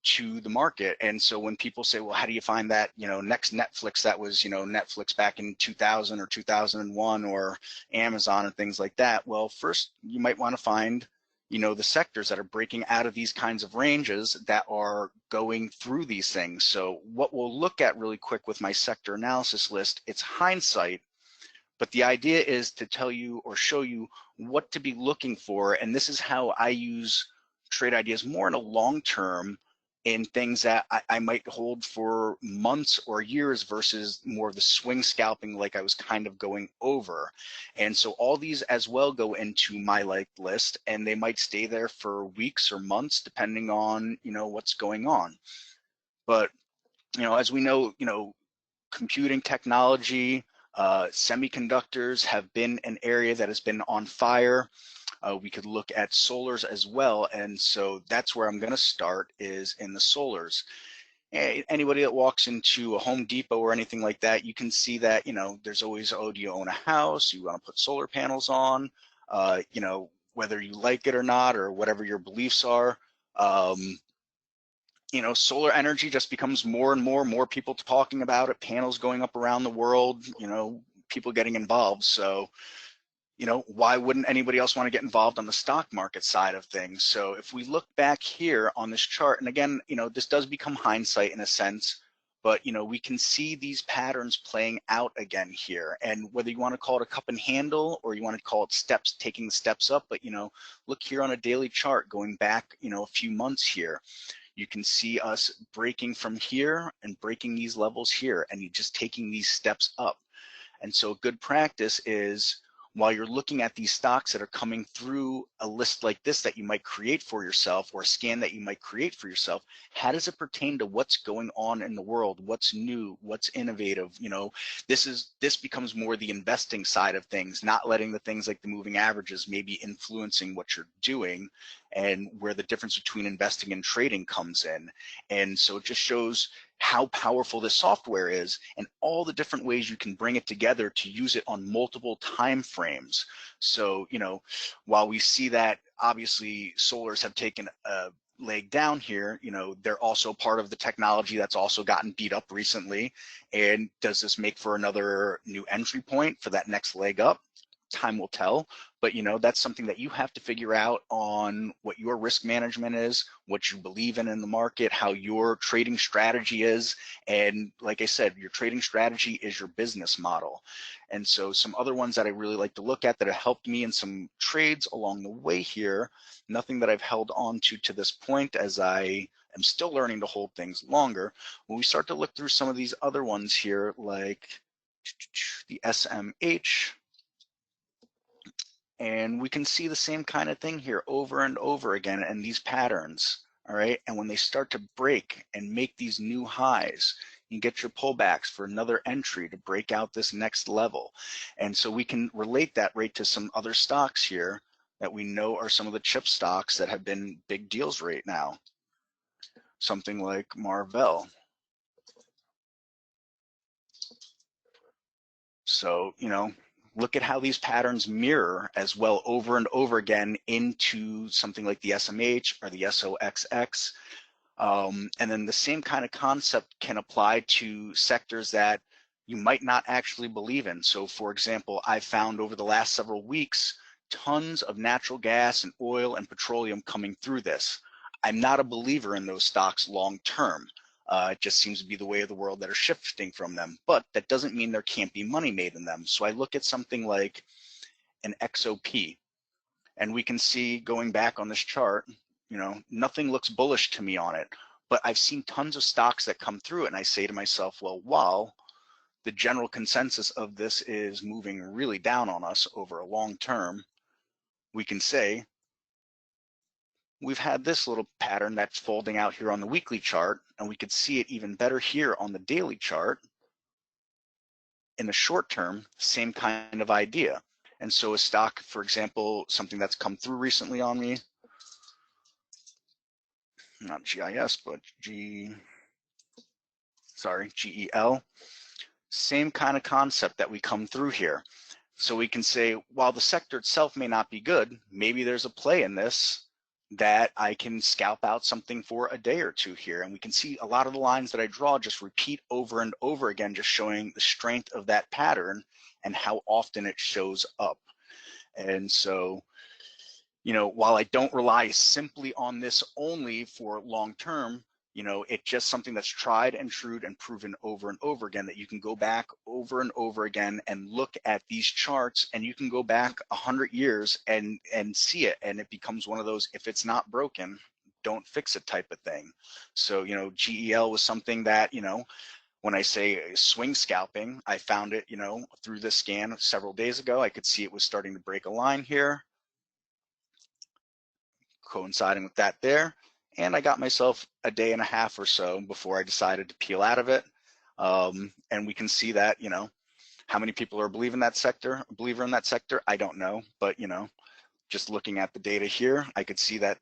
to the market. And so when people say, well, how do you find that, you know, next Netflix that was, you know, Netflix back in 2000 or 2001, or Amazon and things like that? Well, first you might want to find, you know, the sectors that are breaking out of these kinds of ranges that are going through these things. So what we'll look at really quick with my sector analysis list, it's hindsight, but the idea is to tell you or show you what to be looking for. And this is how I use trade ideas more in a long term, in things that I might hold for months or years versus more of the swing scalping like I was kind of going over. And so all these as well go into my like list, and they might stay there for weeks or months depending on, you know, what's going on. But, you know, as we know, you know, computing technology, Semiconductors have been an area that has been on fire. We could look at solars as well. And so that's where I'm going to start, is in the solars. Anybody that walks into a Home Depot or anything like that, you can see that, you know, there's always, oh, do you own a house? You want to put solar panels on? You know, whether you like it or not, or whatever your beliefs are. You know, solar energy just becomes more and more people talking about it, panels going up around the world, you know, people getting involved. So, you know, why wouldn't anybody else want to get involved on the stock market side of things? So if we look back here on this chart, and again, you know, this does become hindsight in a sense, but, you know, we can see these patterns playing out again here. And whether you want to call it a cup and handle, or you want to call it steps, taking the steps up, but, you know, look here on a daily chart going back, you know, a few months here. You can see us breaking from here and breaking these levels here, and you just taking these steps up. And so good practice is, while you're looking at these stocks that are coming through a list like this that you might create for yourself, or a scan that you might create for yourself, how does it pertain to what's going on in the world? What's new? What's innovative? You know, this becomes more the investing side of things, not letting the things like the moving averages maybe influencing what you're doing, and where the difference between investing and trading comes in. And so it just shows how powerful this software is, and all the different ways you can bring it together to use it on multiple time frames. So, you know, while we see that obviously solars have taken a leg down here, you know, they're also part of the technology that's also gotten beat up recently. And does this make for another new entry point for that next leg up? Time will tell. But, you know, that's something that you have to figure out on what your risk management is, what you believe in the market, how your trading strategy is. And like I said, your trading strategy is your business model. And so some other ones that I really like to look at that have helped me in some trades along the way here, nothing that I've held on to this point, as I am still learning to hold things longer. When we start to look through some of these other ones here, like the SMH, and we can see the same kind of thing here over and over again in these patterns, all right? And when they start to break and make these new highs, you get your pullbacks for another entry to break out this next level. And so we can relate that right to some other stocks here that we know are some of the chip stocks that have been big deals right now. Something like Marvell. So, you know, look at how these patterns mirror as well over and over again into something like the SMH or the SOXX. And then the same kind of concept can apply to sectors that you might not actually believe in. So for example, I found over the last several weeks, tons of natural gas and oil and petroleum coming through this. I'm not a believer in those stocks long term. It just seems to be the way of the world that are shifting from them, but that doesn't mean there can't be money made in them. So I look at something like an XOP, and we can see going back on this chart, you know, nothing looks bullish to me on it, but I've seen tons of stocks that come through it, and I say to myself, well, while the general consensus of this is moving really down on us over a long term, we can say we've had this little pattern that's folding out here on the weekly chart, and we could see it even better here on the daily chart. In the short term, same kind of idea. And so a stock, for example, something that's come through recently on me, not GIS, but GEL, same kind of concept that we come through here. So we can say, while the sector itself may not be good, maybe there's a play in this that I can scalp out something for a day or two here. And we can see a lot of the lines that I draw just repeat over and over again, just showing the strength of that pattern and how often it shows up. And so, you know, while I don't rely simply on this only for long term, you know, it's just something that's tried and true and proven over and over again, that you can go back over and over again and look at these charts, and you can go back 100 years and see it, and it becomes one of those, if it's not broken, don't fix it type of thing. So, you know, GEL was something that, you know, when I say swing scalping, I found it, you know, through this scan several days ago. I could see it was starting to break a line here, coinciding with that there. And I got myself a day and a half or so before I decided to peel out of it. And we can see that, you know, How many people are a believer in that sector? I don't know, but just looking at the data here, I could see that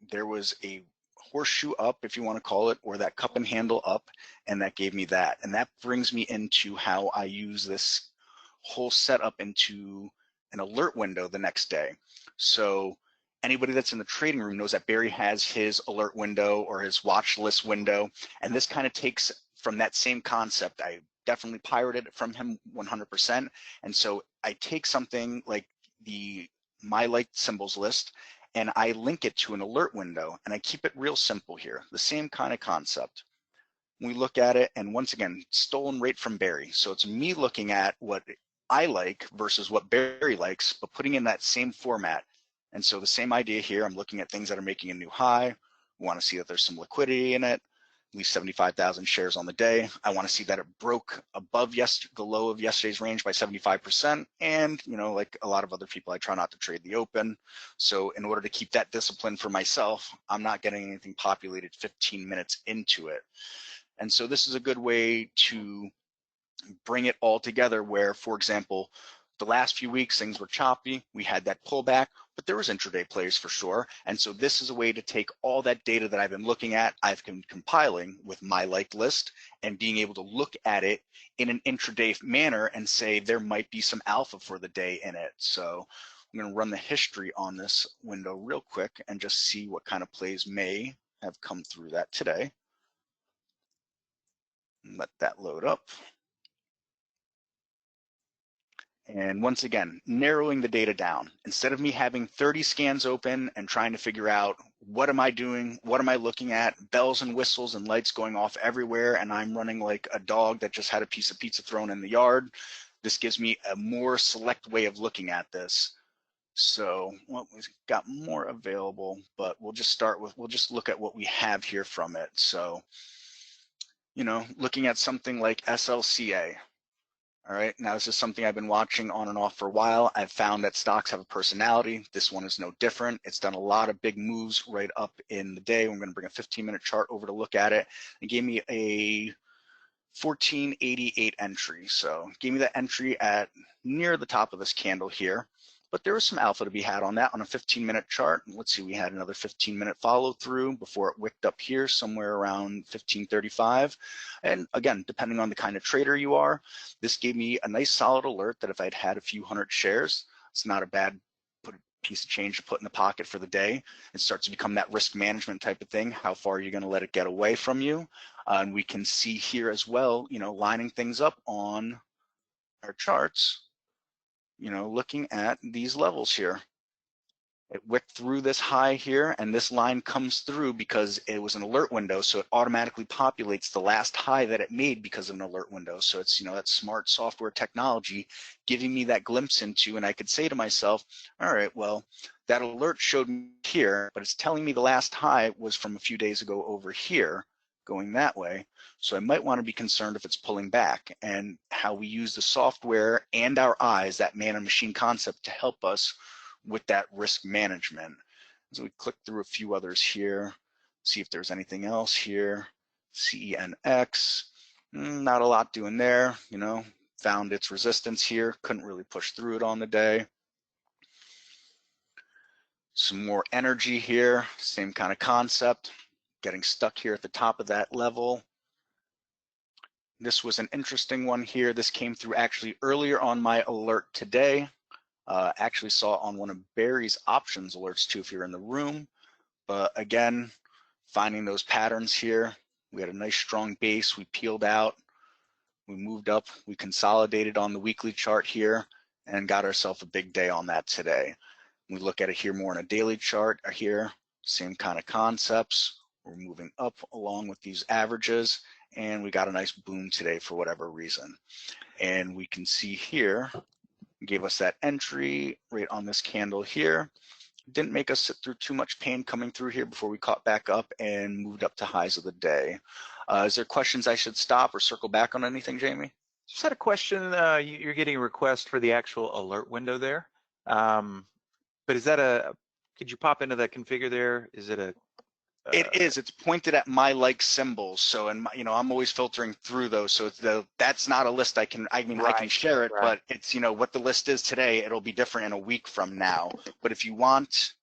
there was a horseshoe up, if you want to call it, or that cup and handle up, and that gave me that. And that brings me into how I use this whole setup into an alert window the next day. So anybody that's in the trading room knows that Barry has his alert window or his watch list window, and this kind of takes from that same concept. I definitely pirated it from him 100%. And so I take something like the My Liked Symbols list, and I link it to an alert window, and I keep it real simple here, the same kind of concept. We look at it, and once again, stolen right from Barry. So it's me looking at what I like versus what Barry likes, but putting in that same format. And so the same idea here, I'm looking at things that are making a new high. We want to see that there's some liquidity in it, at least 75,000 shares on the day. I want to see that it broke above the low of yesterday's range by 75%. And, like a lot of other people, I try not to trade the open. So in order to keep that discipline for myself, I'm not getting anything populated 15 minutes into it. And so this is a good way to bring it all together where, for example, the last few weeks, things were choppy. We had that pullback, but there was intraday plays for sure. And so this is a way to take all that data that I've been looking at, I've been compiling with my liked list, and being able to look at it in an intraday manner and say there might be some alpha for the day in it. So I'm going to run the history on this window real quick and just see what kind of plays may have come through that today. Let that load up. And once again, narrowing the data down. Instead of me having 30 scans open and trying to figure out what am I doing, what am I looking at, bells and whistles and lights going off everywhere, and I'm running like a dog that just had a piece of pizza thrown in the yard, this gives me a more select way of looking at this. So we've got more available, but we'll just look at what we have here from it. So, looking at something like SLCA. All right, now this is something I've been watching on and off for a while. I've found that stocks have a personality. This one is no different. It's done a lot of big moves right up in the day. We're going to bring a 15-minute chart over to look at it. It gave me a 1488 entry. So gave me that entry at near the top of this candle here. But there was some alpha to be had on that on a 15-minute chart. Let's see, we had another 15-minute follow through before it wicked up here somewhere around 1535. And again, depending on the kind of trader you are, this gave me a nice solid alert that if I'd had a few hundred shares, it's not a bad piece of change to put in the pocket for the day. It starts to become that risk management type of thing. How far are you going to let it get away from you? And we can see here as well, lining things up on our charts, looking at these levels here. It wicked through this high here, and this line comes through because it was an alert window, so it automatically populates the last high that it made because of an alert window. So it's, that smart software technology giving me that glimpse into, and I could say to myself, all right, well, that alert showed me here, but it's telling me the last high was from a few days ago over here, going that way. So I might want to be concerned if it's pulling back, and how we use the software and our eyes, that man and machine concept, to help us with that risk management. So we click through a few others here, see if there's anything else here. CENX, not a lot doing there, found its resistance here, couldn't really push through it on the day. Some more energy here, same kind of concept, getting stuck here at the top of that level. This was an interesting one here. This came through actually earlier on my alert today. Actually saw on one of Barry's options alerts too if you're in the room. But again, finding those patterns here. We had a nice strong base. We peeled out. We moved up. We consolidated on the weekly chart here and got ourselves a big day on that today. We look at it here more on a daily chart here. Same kind of concepts. We're moving up along with these averages, and we got a nice boom today for whatever reason. And we can see here, gave us that entry right on this candle here. Didn't make us sit through too much pain coming through here before we caught back up and moved up to highs of the day. Is there questions I should stop or circle back on anything, Jamie?
Just had a question. You're getting a request for the actual alert window there. But is that could you pop into that configure there? Is it a
It is. It's pointed at my like symbols. So, and I'm always filtering through those. So that's not a list I can. I mean, I can share it,
right.
but it's what the list is today. It'll be different in a week from now. But if you want,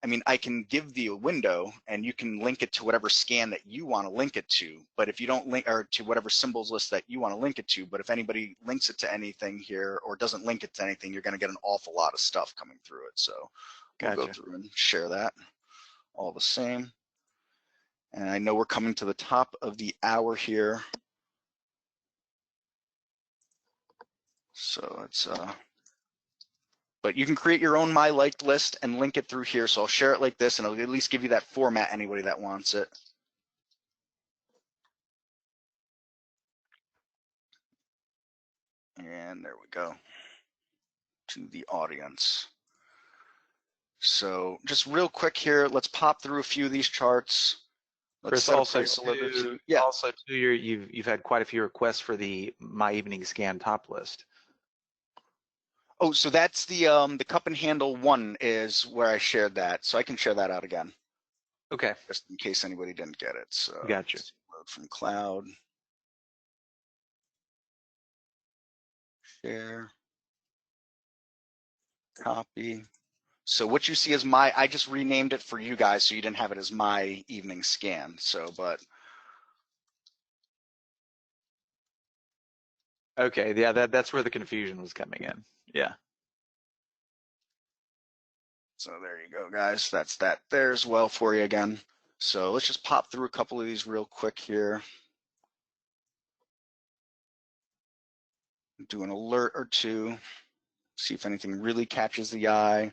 I mean, I can give the window, and you can link it to whatever scan that you want to link it to. But if you don't link, or to whatever symbols list that you want to link it to. But if anybody links it to anything here or doesn't link it to anything, you're going to get an awful lot of stuff coming through it. So we'll go through and share that all the same. And I know we're coming to the top of the hour here. So it's, but you can create your own My Liked list and link it through here. So I'll share it like this, and I'll at least give you that format, anybody that wants it. And there we go to the audience. So just real quick here, let's pop through a few of these charts. Let's
Chris, also too,
yeah.
Also too, you've had quite a few requests for the My Evening Scan top list.
Oh, so that's the cup and handle one is where I shared that. So I can share that out again.
Okay.
Just in case anybody didn't get it. So
gotcha.
Load from cloud. Share. Copy. So what you see is I just renamed it for you guys so you didn't have it as My Evening Scan. So, but.
Okay, yeah, that's where the confusion was coming in. Yeah.
So there you go, guys. That's that there as well for you again. So let's just pop through a couple of these real quick here. Do an alert or two. See if anything really catches the eye.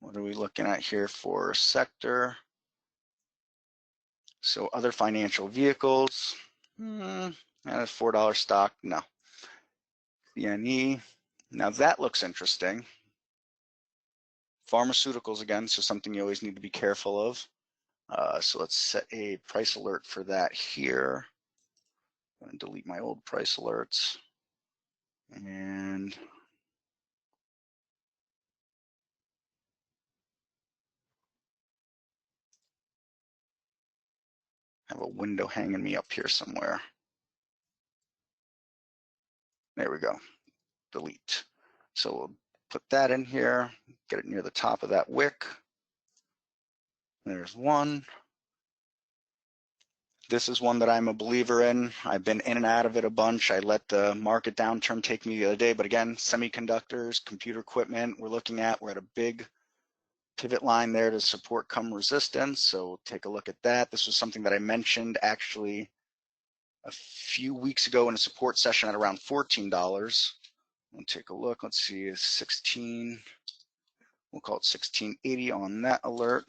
What are we looking at here for sector? So other financial vehicles. And a $4 stock. No. CNE. Now that looks interesting. Pharmaceuticals again, so something you always need to be careful of. So let's set a price alert for that here. I'm going to delete my old price alerts. And have a window hanging me up here somewhere. There we go. Delete. So we'll put that in here, get it near the top of that wick. There's one. This is one that I'm a believer in. I've been in and out of it a bunch. I let the market downturn take me the other day, but again, semiconductors, computer equipment we're looking at. We're at a big pivot line there to support come resistance. So we'll take a look at that. This was something that I mentioned actually a few weeks ago in a support session at around $14. We'll take a look. Let's see, 16. We'll call it 1680 on that alert.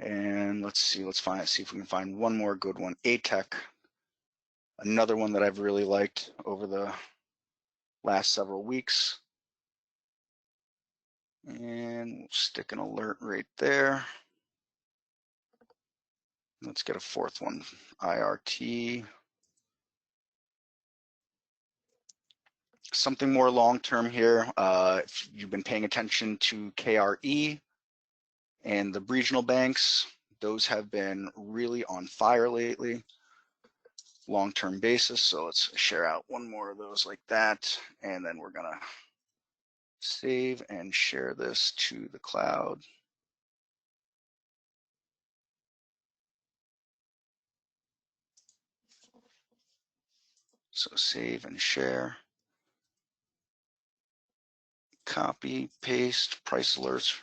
And let's see if we can find one more good one. ATEC, another one that I've really liked over the last several weeks. And we'll stick an alert right there. Let's get a fourth one, IRT. Something more long-term here. If you've been paying attention to KRE and the regional banks, those have been really on fire lately, long-term basis. So let's share out one more of those like that. And then we're gonna save and share this to the cloud. So save and share. Copy, paste, price alerts.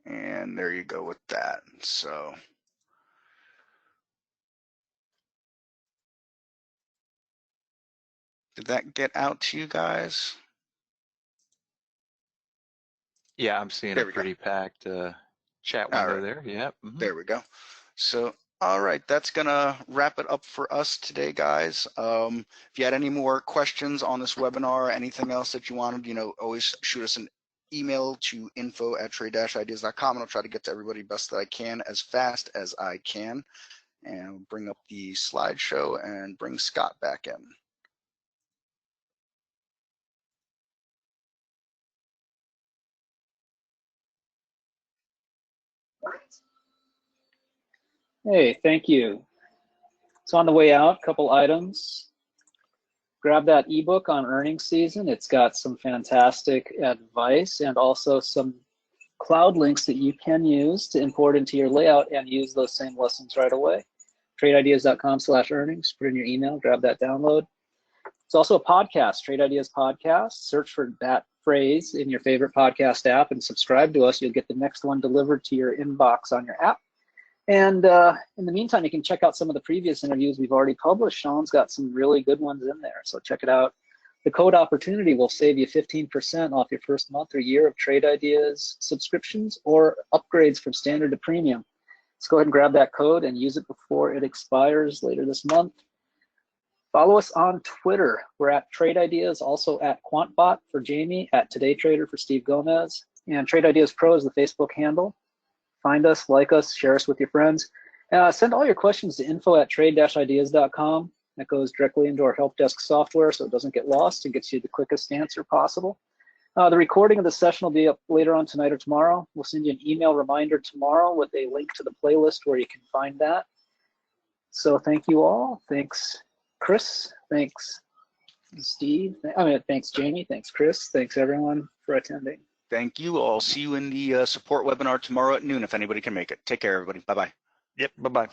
And there you go with that. So did that get out to you guys?
Yeah, I'm seeing a pretty packed chat window there. Yep.
There we go. So, all right, that's gonna wrap it up for us today, guys. If you had any more questions on this webinar, anything else that you wanted, always shoot us an email to info@trade-ideas.com, and I'll try to get to everybody best that I can as fast as I can. And we'll bring up the slideshow and bring Scott back in.
Hey, thank you. So on the way out, a couple items. Grab that ebook on earnings season. It's got some fantastic advice and also some cloud links that you can use to import into your layout and use those same lessons right away. TradeIdeas.com/earnings. Put in your email, grab that download. It's also a podcast, Trade Ideas Podcast. Search for that phrase in your favorite podcast app and subscribe to us. You'll get the next one delivered to your inbox on your app. And in the meantime, you can check out some of the previous interviews we've already published. Sean's got some really good ones in there, so check it out. The code opportunity will save you 15% off your first month or year of Trade Ideas subscriptions or upgrades from standard to premium. Let's go ahead and grab that code and use it before it expires later this month. Follow us on Twitter. We're at Trade Ideas, also at QuantBot for Jamie, at Today Trader for Steve Gomez, and Trade Ideas Pro is the Facebook handle. Find us, like us, share us with your friends. Send all your questions to info@trade-ideas.com. That goes directly into our help desk software so it doesn't get lost and gets you the quickest answer possible. The recording of the session will be up later on tonight or tomorrow. We'll send you an email reminder tomorrow with a link to the playlist where you can find that. So thank you all. Thanks, Chris. Thanks, Steve. Thanks, Jamie. Thanks, Chris. Thanks, everyone, for attending.
Thank you. I'll see you in the support webinar tomorrow at noon if anybody can make it. Take care, everybody. Bye-bye.
Yep, bye-bye.